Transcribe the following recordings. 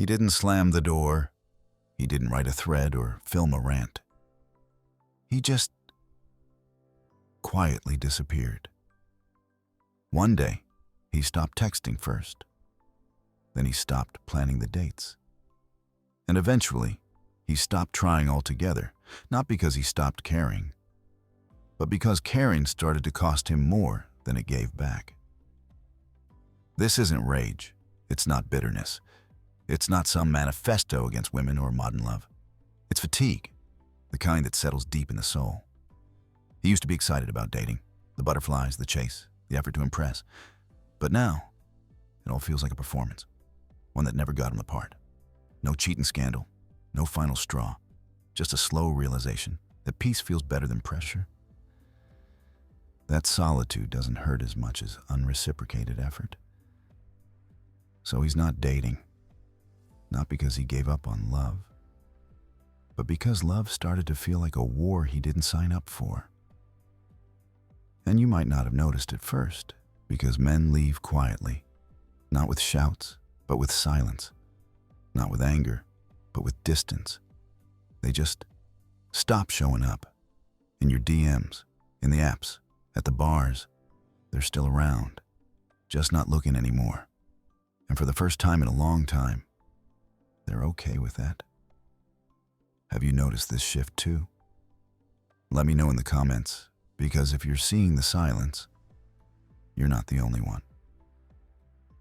He didn't slam the door. He didn't write a thread or film a rant. He just quietly disappeared. One day, he stopped texting first. Then he stopped planning the dates. And eventually, he stopped trying altogether, not because he stopped caring, but because caring started to cost him more than it gave back. This isn't rage. It's not bitterness. It's not some manifesto against women or modern love. It's fatigue, the kind that settles deep in the soul. He used to be excited about dating, the butterflies, the chase, the effort to impress. But now, it all feels like a performance, one that never got him apart. No cheating scandal, no final straw, just a slow realization that peace feels better than pressure. That solitude doesn't hurt as much as unreciprocated effort. So he's not dating, not because he gave up on love, but because love started to feel like a war he didn't sign up for. And you might not have noticed at first, because men leave quietly, not with shouts, but with silence, not with anger, but with distance. They just stop showing up. In your DMs, in the apps, at the bars. They're still around, just not looking anymore. And for the first time in a long time, they're okay with that. Have you noticed this shift too? Let me know in the comments, because if you're seeing the silence, you're not the only one.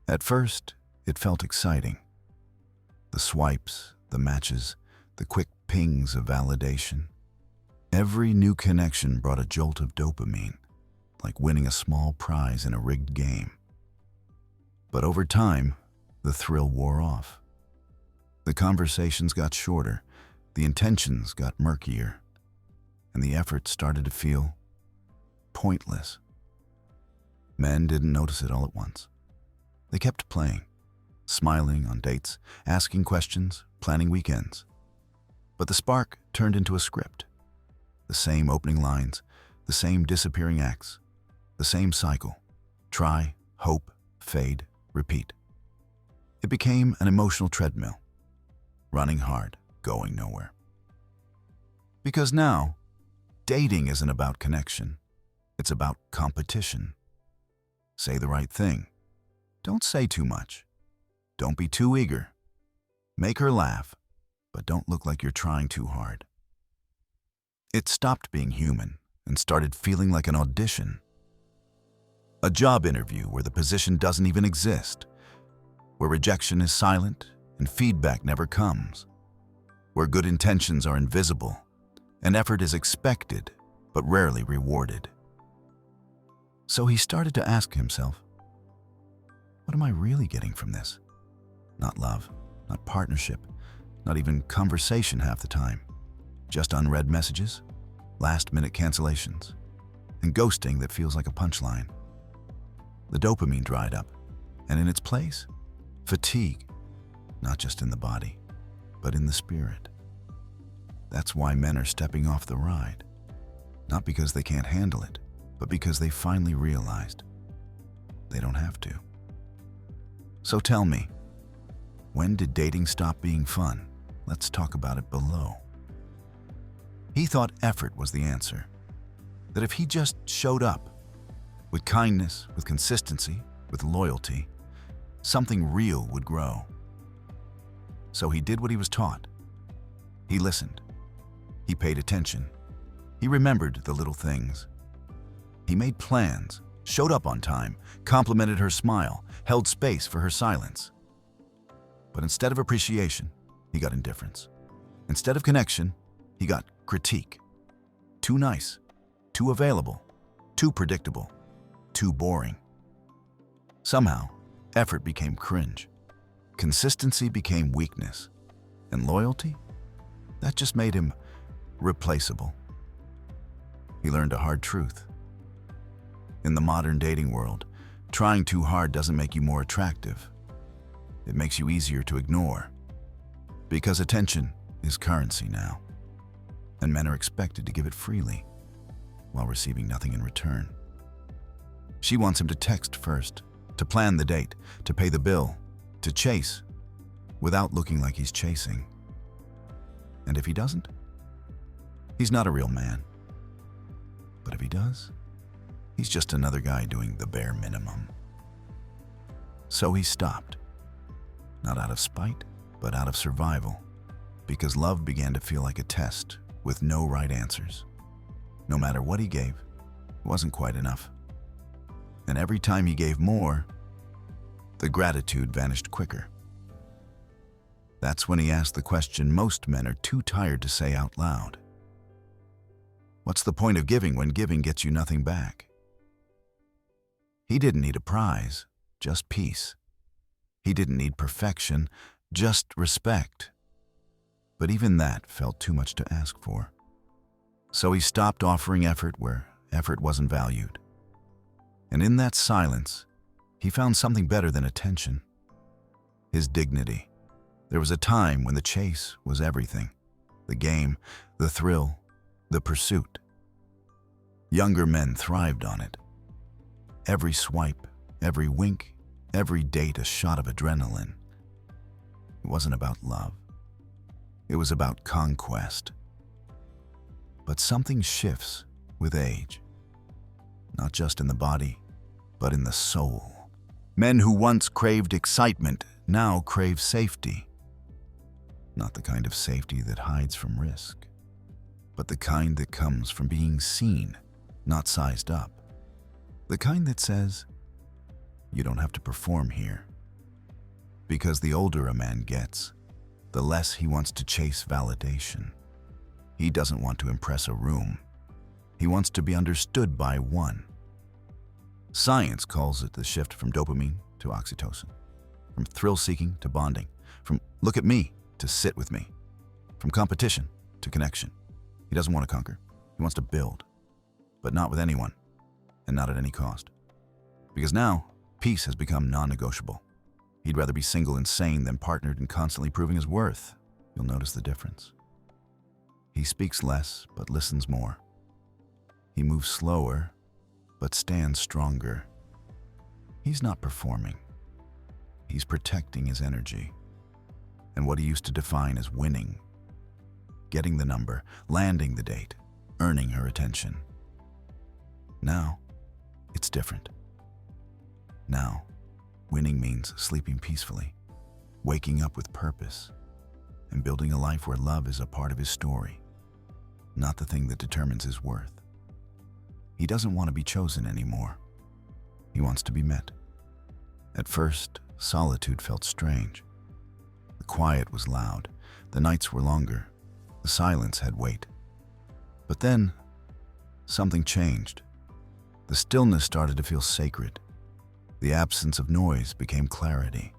At first, it felt exciting. The swipes, the matches, the quick pings of validation. Every new connection brought a jolt of dopamine, like winning a small prize in a rigged game. But over time, the thrill wore off. The conversations got shorter, the intentions got murkier, and the effort started to feel pointless. Men didn't notice it all at once. They kept playing, smiling on dates, asking questions, planning weekends. But the spark turned into a script. The same opening lines, the same disappearing acts, the same cycle. Try, hope, fade, repeat. It became an emotional treadmill, running hard, going nowhere. Because now, dating isn't about connection. It's about competition. Say the right thing. Don't say too much. Don't be too eager. Make her laugh, but don't look like you're trying too hard. It stopped being human and started feeling like an audition. A job interview where the position doesn't even exist, where rejection is silent and feedback never comes, where good intentions are invisible and effort is expected but rarely rewarded. So he started to ask himself, what am I really getting from this? Not love, not partnership, not even conversation half the time. Just unread messages, last-minute cancellations, and ghosting that feels like a punchline. The dopamine dried up, and in its place, fatigue, not just in the body, but in the spirit. That's why men are stepping off the ride, not because they can't handle it, but because they finally realized they don't have to. So tell me, when did dating stop being fun? Let's talk about it below. He thought effort was the answer, that if he just showed up, with kindness, with consistency, with loyalty, something real would grow. So he did what he was taught. He listened. He paid attention. He remembered the little things. He made plans, showed up on time, complimented her smile, held space for her silence. But instead of appreciation, he got indifference. Instead of connection, he got critique. Too nice, too available, too predictable, too boring. Somehow, effort became cringe. Consistency became weakness. And loyalty? That just made him replaceable. He learned a hard truth. In the modern dating world, trying too hard doesn't make you more attractive. It makes you easier to ignore. Because attention is currency now, and men are expected to give it freely while receiving nothing in return. She wants him to text first, to plan the date, to pay the bill, to chase, without looking like he's chasing. And if he doesn't, he's not a real man. But if he does, he's just another guy doing the bare minimum. So he stopped, not out of spite, but out of survival, because love began to feel like a test with no right answers. No matter what he gave, it wasn't quite enough. And every time he gave more, the gratitude vanished quicker. That's when he asked the question most men are too tired to say out loud. What's the point of giving when giving gets you nothing back? He didn't need a prize, just peace. He didn't need perfection, just respect. But even that felt too much to ask for. So he stopped offering effort where effort wasn't valued. And in that silence, he found something better than attention: his dignity. There was a time when the chase was everything: the game, the thrill, the pursuit. Younger men thrived on it. Every swipe, every wink, every date a shot of adrenaline. It wasn't about love. It was about conquest. But something shifts with age. Not just in the body, but in the soul. Men who once craved excitement now crave safety. Not the kind of safety that hides from risk, but the kind that comes from being seen, not sized up. The kind that says, you don't have to perform here. Because the older a man gets, the less he wants to chase validation. He doesn't want to impress a room. He wants to be understood by one. Science calls it the shift from dopamine to oxytocin, from thrill-seeking to bonding, from look at me to sit with me, from competition to connection. He doesn't want to conquer. He wants to build, but not with anyone, and not at any cost. Because now, peace has become non-negotiable. He'd rather be single and sane than partnered and constantly proving his worth. You'll notice the difference. He speaks less, but listens more. He moves slower, but stands stronger. He's not performing. He's protecting his energy. And what he used to define as winning, getting the number, landing the date, earning her attention. Now, it's different. Now, winning means sleeping peacefully, waking up with purpose, and building a life where love is a part of his story, not the thing that determines his worth. He doesn't want to be chosen anymore. He wants to be met. At first, solitude felt strange. The quiet was loud, the nights were longer, the silence had weight. But then, something changed. The stillness started to feel sacred. The absence of noise became clarity.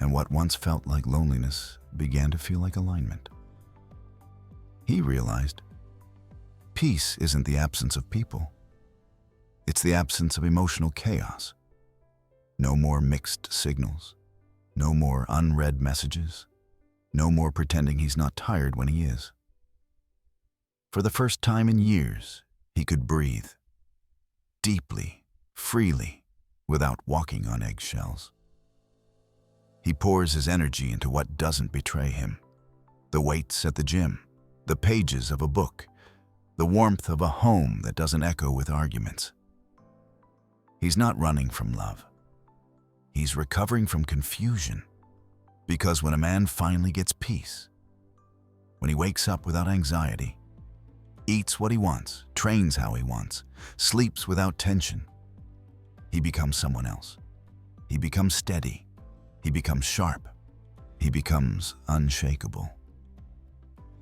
And what once felt like loneliness began to feel like alignment. He realized peace isn't the absence of people. It's the absence of emotional chaos. No more mixed signals. No more unread messages. No more pretending he's not tired when he is. For the first time in years, he could breathe. Deeply, freely, without walking on eggshells. He pours his energy into what doesn't betray him. The weights at the gym, the pages of a book, the warmth of a home that doesn't echo with arguments. He's not running from love. He's recovering from confusion. Because when a man finally gets peace, when he wakes up without anxiety, eats what he wants, trains how he wants, sleeps without tension, he becomes someone else. He becomes steady. He becomes sharp. He becomes unshakable.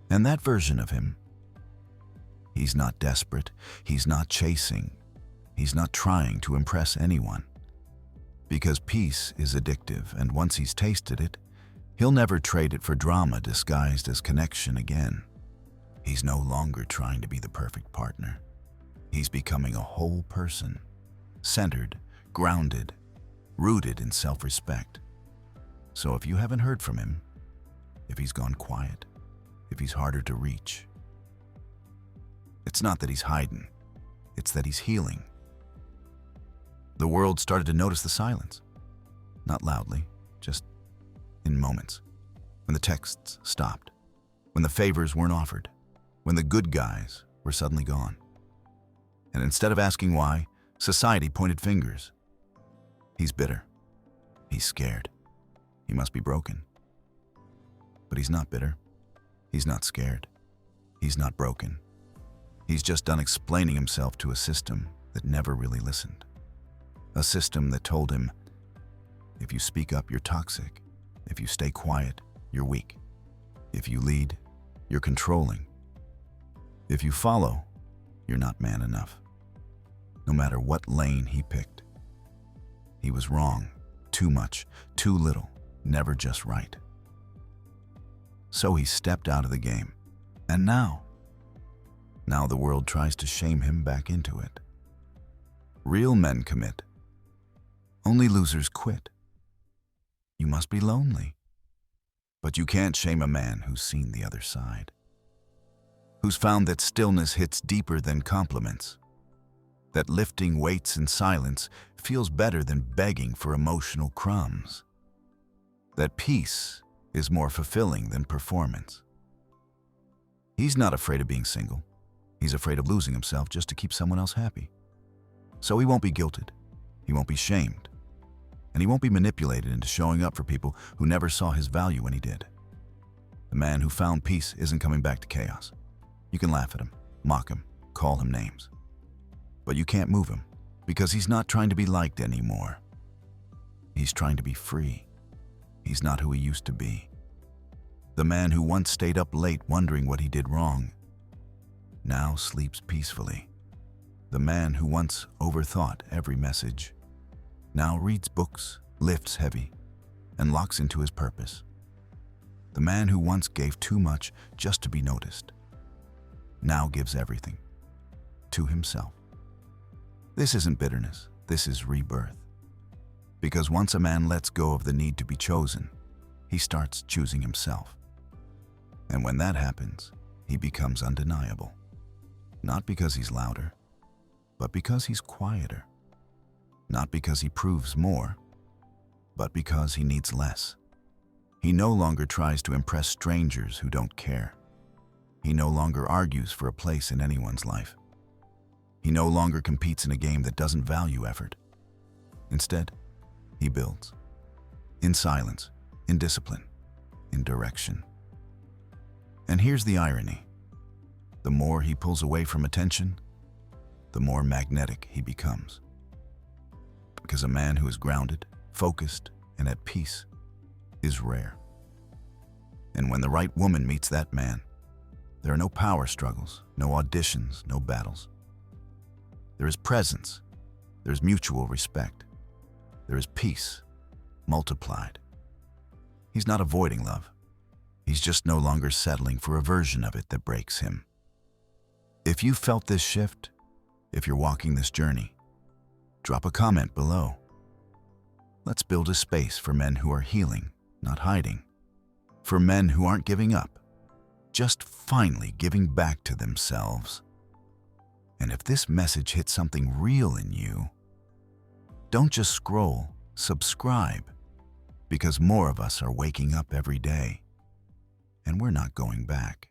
And that version of him, he's not desperate. He's not chasing. He's not trying to impress anyone. Because peace is addictive, and once he's tasted it, he'll never trade it for drama disguised as connection again. He's no longer trying to be the perfect partner. He's becoming a whole person, centered, grounded, rooted in self-respect. So if you haven't heard from him, if he's gone quiet, if he's harder to reach, it's not that he's hiding, it's that he's healing. The world started to notice the silence. Not loudly, just in moments. When the texts stopped. When the favors weren't offered. When the good guys were suddenly gone. And instead of asking why, society pointed fingers. He's bitter. He's scared. He must be broken. But he's not bitter. He's not scared. He's not broken. He's just done explaining himself to a system that never really listened. A system that told him, if you speak up, you're toxic. If you stay quiet, you're weak. If you lead, you're controlling. If you follow, you're not man enough. No matter what lane he picked. He was wrong. Too much, too little, never just right. So he stepped out of the game. And now the world tries to shame him back into it. Real men commit. Only losers quit. You must be lonely. But you can't shame a man who's seen the other side. Who's found that stillness hits deeper than compliments. That lifting weights in silence feels better than begging for emotional crumbs. That peace is more fulfilling than performance. He's not afraid of being single. He's afraid of losing himself just to keep someone else happy. So he won't be guilted. He won't be shamed. And he won't be manipulated into showing up for people who never saw his value when he did. The man who found peace isn't coming back to chaos. You can laugh at him, mock him, call him names. But you can't move him because he's not trying to be liked anymore. He's trying to be free. He's not who he used to be. The man who once stayed up late wondering what he did wrong now sleeps peacefully. The man who once overthought every message now reads books, lifts heavy, and locks into his purpose. The man who once gave too much just to be noticed now gives everything to himself. This isn't bitterness, this is rebirth. Because once a man lets go of the need to be chosen, he starts choosing himself. And when that happens, he becomes undeniable. Not because he's louder, but because he's quieter. Not because he proves more, but because he needs less. He no longer tries to impress strangers who don't care. He no longer argues for a place in anyone's life. He no longer competes in a game that doesn't value effort. Instead, he builds. In silence, in discipline, in direction. And here's the irony. The more he pulls away from attention, the more magnetic he becomes. Because a man who is grounded, focused, and at peace is rare. And when the right woman meets that man, there are no power struggles, no auditions, no battles. There is presence, there is mutual respect, there is peace multiplied. He's not avoiding love. He's just no longer settling for a version of it that breaks him. If you felt this shift, if you're walking this journey, drop a comment below. Let's build a space for men who are healing, not hiding. For men who aren't giving up, just finally giving back to themselves. And if this message hit something real in you, don't just scroll, subscribe, because more of us are waking up every day, and we're not going back.